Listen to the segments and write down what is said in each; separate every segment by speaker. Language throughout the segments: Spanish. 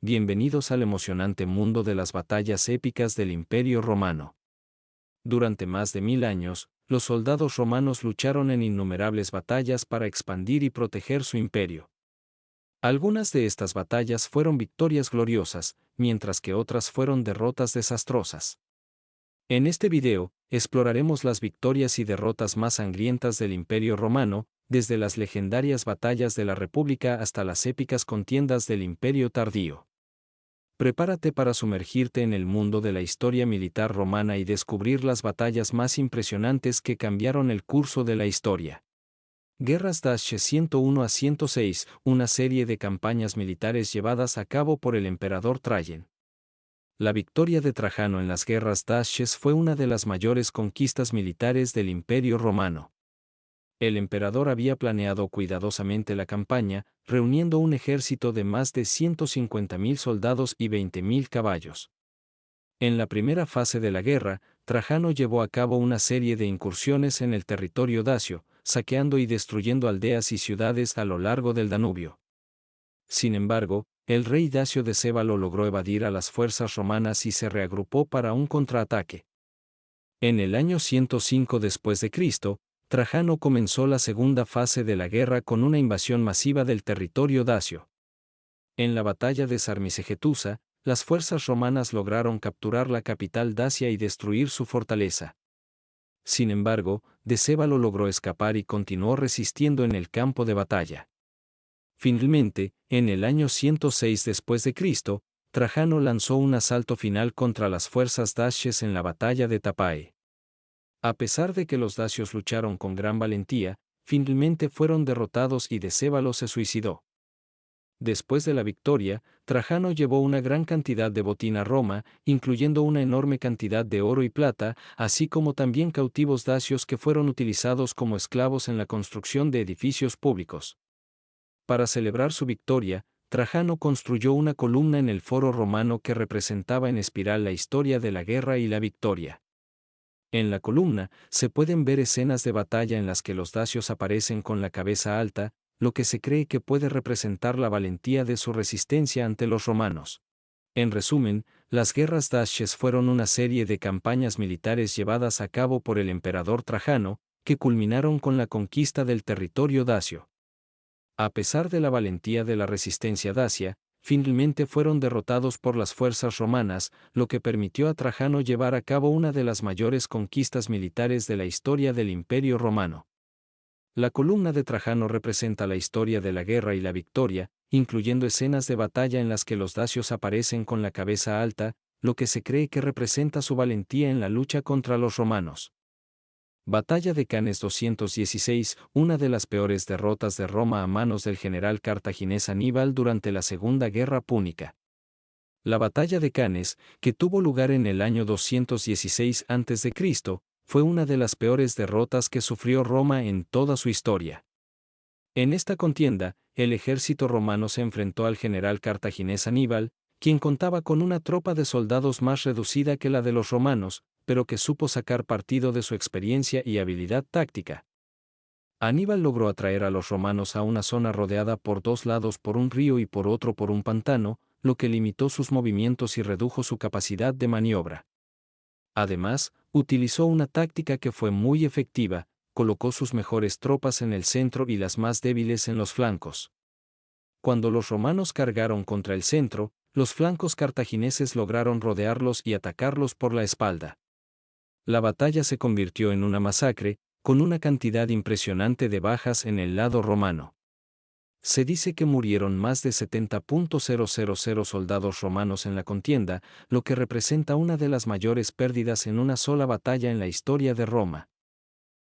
Speaker 1: Bienvenidos al emocionante mundo de las batallas épicas del Imperio Romano. Durante más de 1000 años, los soldados romanos lucharon en innumerables batallas para expandir y proteger su imperio. Algunas de estas batallas fueron victorias gloriosas, mientras que otras fueron derrotas desastrosas. En este video, exploraremos las victorias y derrotas más sangrientas del Imperio Romano, desde las legendarias batallas de la República hasta las épicas contiendas del Imperio tardío. Prepárate para sumergirte en el mundo de la historia militar romana y descubrir las batallas más impresionantes que cambiaron el curso de la historia. Guerras Dacia 101 a 106, una serie de campañas militares llevadas a cabo por el emperador Trajan. La victoria de Trajano en las guerras dacies fue una de las mayores conquistas militares del Imperio Romano. El emperador había planeado cuidadosamente la campaña, reuniendo un ejército de más de 150.000 soldados y 20.000 caballos. En la primera fase de la guerra, Trajano llevó a cabo una serie de incursiones en el territorio dacio, saqueando y destruyendo aldeas y ciudades a lo largo del Danubio. Sin embargo, el rey Dacio de Cébalo logró evadir a las fuerzas romanas y se reagrupó para un contraataque. En el año 105 después de Cristo, Trajano comenzó la segunda fase de la guerra con una invasión masiva del territorio dacio. En la batalla de Sarmisegetusa, las fuerzas romanas lograron capturar la capital dacia y destruir su fortaleza. Sin embargo, Decébalo logró escapar y continuó resistiendo en el campo de batalla. Finalmente, en el año 106 después de Cristo, Trajano lanzó un asalto final contra las fuerzas dacias en la batalla de Tapae. A pesar de que los dacios lucharon con gran valentía, finalmente fueron derrotados y Decébalo se suicidó. Después de la victoria, Trajano llevó una gran cantidad de botín a Roma, incluyendo una enorme cantidad de oro y plata, así como también cautivos dacios que fueron utilizados como esclavos en la construcción de edificios públicos. Para celebrar su victoria, Trajano construyó una columna en el foro romano que representaba en espiral la historia de la guerra y la victoria. En la columna, se pueden ver escenas de batalla en las que los dacios aparecen con la cabeza alta, lo que se cree que puede representar la valentía de su resistencia ante los romanos. En resumen, las guerras dacias fueron una serie de campañas militares llevadas a cabo por el emperador Trajano, que culminaron con la conquista del territorio dacio. A pesar de la valentía de la resistencia dacia, finalmente fueron derrotados por las fuerzas romanas, lo que permitió a Trajano llevar a cabo una de las mayores conquistas militares de la historia del Imperio Romano. La columna de Trajano representa la historia de la guerra y la victoria, incluyendo escenas de batalla en las que los dacios aparecen con la cabeza alta, lo que se cree que representa su valentía en la lucha contra los romanos. Batalla de Cannes 216, una de las peores derrotas de Roma a manos del general cartaginés Aníbal durante la Segunda Guerra Púnica. La batalla de Cannes, que tuvo lugar en el año 216 a.C., fue una de las peores derrotas que sufrió Roma en toda su historia. En esta contienda, el ejército romano se enfrentó al general cartaginés Aníbal, quien contaba con una tropa de soldados más reducida que la de los romanos, pero que supo sacar partido de su experiencia y habilidad táctica. Aníbal logró atraer a los romanos a una zona rodeada por dos lados por un río y por otro por un pantano, lo que limitó sus movimientos y redujo su capacidad de maniobra. Además, utilizó una táctica que fue muy efectiva, colocó sus mejores tropas en el centro y las más débiles en los flancos. Cuando los romanos cargaron contra el centro, los flancos cartagineses lograron rodearlos y atacarlos por la espalda. La batalla se convirtió en una masacre, con una cantidad impresionante de bajas en el lado romano. Se dice que murieron más de 70.000 soldados romanos en la contienda, lo que representa una de las mayores pérdidas en una sola batalla en la historia de Roma.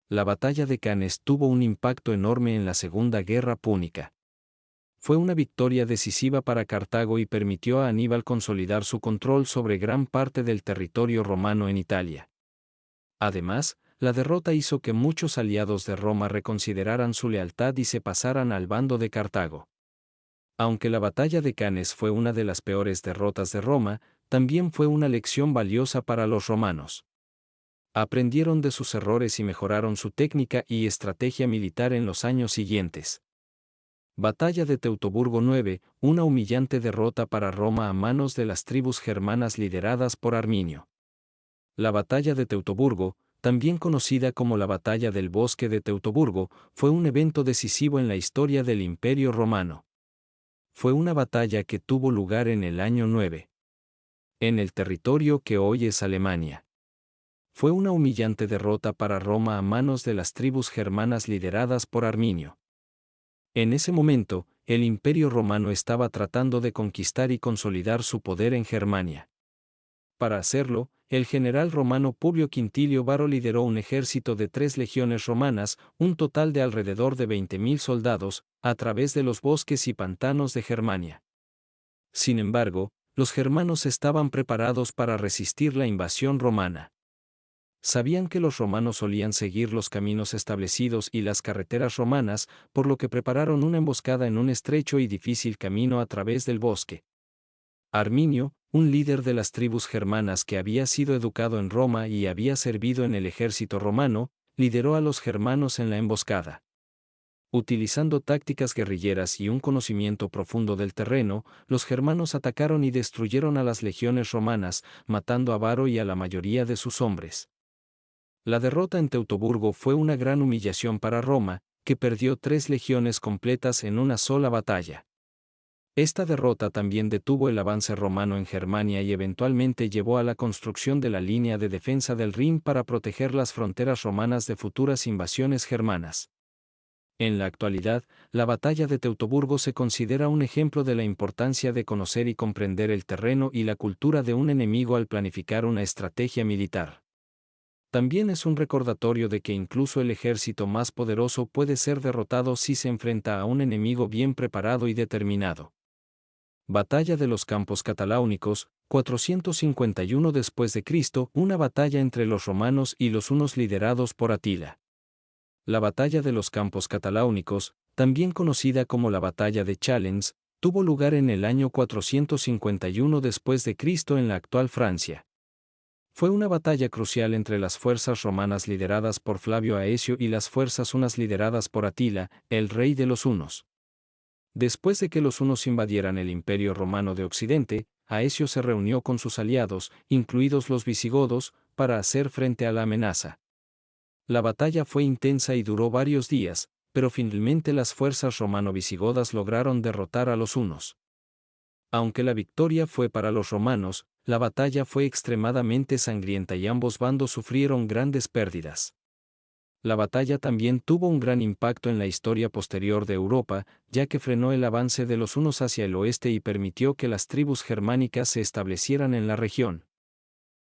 Speaker 1: La batalla de Cannes tuvo un impacto enorme en la Segunda Guerra Púnica. Fue una victoria decisiva para Cartago y permitió a Aníbal consolidar su control sobre gran parte del territorio romano en Italia. Además, la derrota hizo que muchos aliados de Roma reconsideraran su lealtad y se pasaran al bando de Cartago. Aunque la batalla de Cannes fue una de las peores derrotas de Roma, también fue una lección valiosa para los romanos. Aprendieron de sus errores y mejoraron su técnica y estrategia militar en los años siguientes. Batalla de Teutoburgo 9, una humillante derrota para Roma a manos de las tribus germanas lideradas por Arminio. La batalla de Teutoburgo, también conocida como la Batalla del Bosque de Teutoburgo, fue un evento decisivo en la historia del Imperio Romano. Fue una batalla que tuvo lugar en el año 9, en el territorio que hoy es Alemania. Fue una humillante derrota para Roma a manos de las tribus germanas lideradas por Arminio. En ese momento, el Imperio Romano estaba tratando de conquistar y consolidar su poder en Germania. Para hacerlo, el general romano Publio Quintilio Varro lideró un ejército de 3 legiones romanas, un total de alrededor de 20.000 soldados, a través de los bosques y pantanos de Germania. Sin embargo, los germanos estaban preparados para resistir la invasión romana. Sabían que los romanos solían seguir los caminos establecidos y las carreteras romanas, por lo que prepararon una emboscada en un estrecho y difícil camino a través del bosque. Arminio, un líder de las tribus germanas que había sido educado en Roma y había servido en el ejército romano, lideró a los germanos en la emboscada. Utilizando tácticas guerrilleras y un conocimiento profundo del terreno, los germanos atacaron y destruyeron a las legiones romanas, matando a Varro y a la mayoría de sus hombres. La derrota en Teutoburgo fue una gran humillación para Roma, que perdió 3 legiones completas en una sola batalla. Esta derrota también detuvo el avance romano en Germania y eventualmente llevó a la construcción de la línea de defensa del Rin para proteger las fronteras romanas de futuras invasiones germanas. En la actualidad, la batalla de Teutoburgo se considera un ejemplo de la importancia de conocer y comprender el terreno y la cultura de un enemigo al planificar una estrategia militar. También es un recordatorio de que incluso el ejército más poderoso puede ser derrotado si se enfrenta a un enemigo bien preparado y determinado. Batalla de los Campos Cataláunicos, 451 después de Cristo, una batalla entre los romanos y los hunos liderados por Atila. La Batalla de los Campos Cataláunicos, también conocida como la Batalla de Chalons, tuvo lugar en el año 451 después de Cristo en la actual Francia. Fue una batalla crucial entre las fuerzas romanas lideradas por Flavio Aecio y las fuerzas hunas lideradas por Atila, el rey de los hunos. Después de que los hunos invadieran el Imperio Romano de Occidente, Aecio se reunió con sus aliados, incluidos los visigodos, para hacer frente a la amenaza. La batalla fue intensa y duró varios días, pero finalmente las fuerzas romano-visigodas lograron derrotar a los hunos. Aunque la victoria fue para los romanos, la batalla fue extremadamente sangrienta y ambos bandos sufrieron grandes pérdidas. La batalla también tuvo un gran impacto en la historia posterior de Europa, ya que frenó el avance de los hunos hacia el oeste y permitió que las tribus germánicas se establecieran en la región.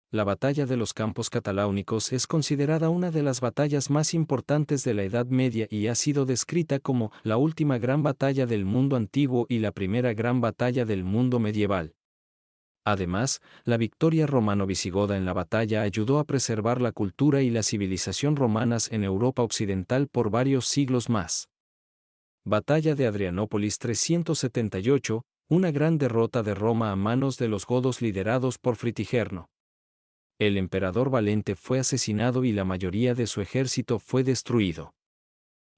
Speaker 1: La batalla de los Campos Cataláunicos es considerada una de las batallas más importantes de la Edad Media y ha sido descrita como la última gran batalla del mundo antiguo y la primera gran batalla del mundo medieval. Además, la victoria romano-visigoda en la batalla ayudó a preservar la cultura y la civilización romanas en Europa occidental por varios siglos más. Batalla de Adrianópolis 378, una gran derrota de Roma a manos de los godos liderados por Fritigerno. El emperador Valente fue asesinado y la mayoría de su ejército fue destruido.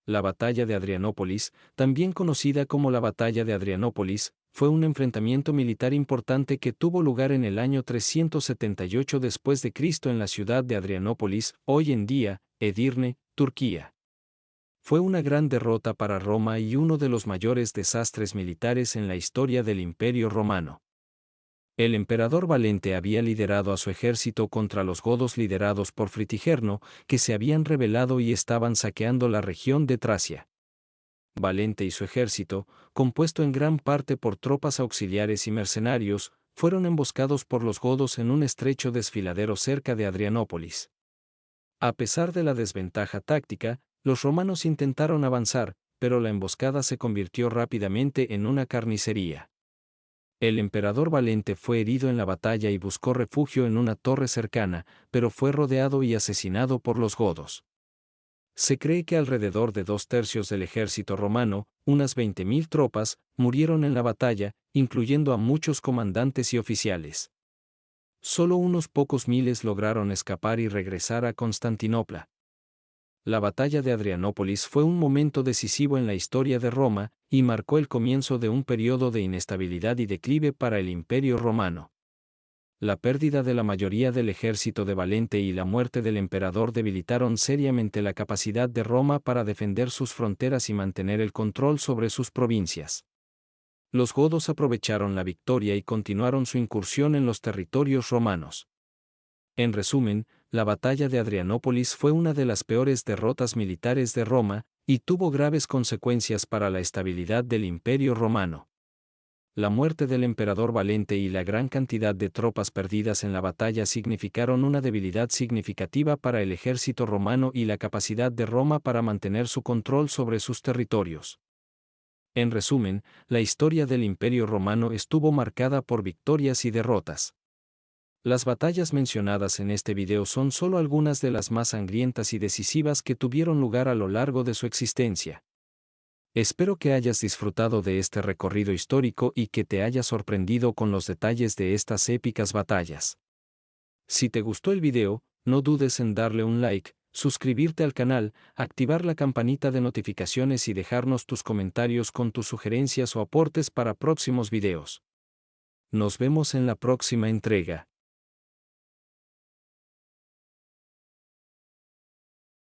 Speaker 1: La batalla de Adrianópolis, también conocida como la batalla de Adrianópolis, fue un enfrentamiento militar importante que tuvo lugar en el año 378 después de Cristo en la ciudad de Adrianópolis, hoy en día, Edirne, Turquía. Fue una gran derrota para Roma y uno de los mayores desastres militares en la historia del Imperio Romano. El emperador Valente había liderado a su ejército contra los godos liderados por Fritigerno, que se habían rebelado y estaban saqueando la región de Tracia. Valente y su ejército, compuesto en gran parte por tropas auxiliares y mercenarios, fueron emboscados por los godos en un estrecho desfiladero cerca de Adrianópolis. A pesar de la desventaja táctica, los romanos intentaron avanzar, pero la emboscada se convirtió rápidamente en una carnicería. El emperador Valente fue herido en la batalla y buscó refugio en una torre cercana, pero fue rodeado y asesinado por los godos. Se cree que alrededor de 2/3 del ejército romano, unas 20.000 tropas, murieron en la batalla, incluyendo a muchos comandantes y oficiales. Solo unos pocos miles lograron escapar y regresar a Constantinopla. La batalla de Adrianópolis fue un momento decisivo en la historia de Roma, y marcó el comienzo de un periodo de inestabilidad y declive para el Imperio Romano. La pérdida de la mayoría del ejército de Valente y la muerte del emperador debilitaron seriamente la capacidad de Roma para defender sus fronteras y mantener el control sobre sus provincias. Los godos aprovecharon la victoria y continuaron su incursión en los territorios romanos. En resumen, la batalla de Adrianópolis fue una de las peores derrotas militares de Roma, y tuvo graves consecuencias para la estabilidad del Imperio Romano. La muerte del emperador Valente y la gran cantidad de tropas perdidas en la batalla significaron una debilidad significativa para el ejército romano y la capacidad de Roma para mantener su control sobre sus territorios. En resumen, la historia del Imperio Romano estuvo marcada por victorias y derrotas. Las batallas mencionadas en este video son solo algunas de las más sangrientas y decisivas que tuvieron lugar a lo largo de su existencia. Espero que hayas disfrutado de este recorrido histórico y que te haya sorprendido con los detalles de estas épicas batallas. Si te gustó el video, no dudes en darle un like, suscribirte al canal, activar la campanita de notificaciones y dejarnos tus comentarios con tus sugerencias o aportes para próximos videos. Nos vemos en la próxima entrega.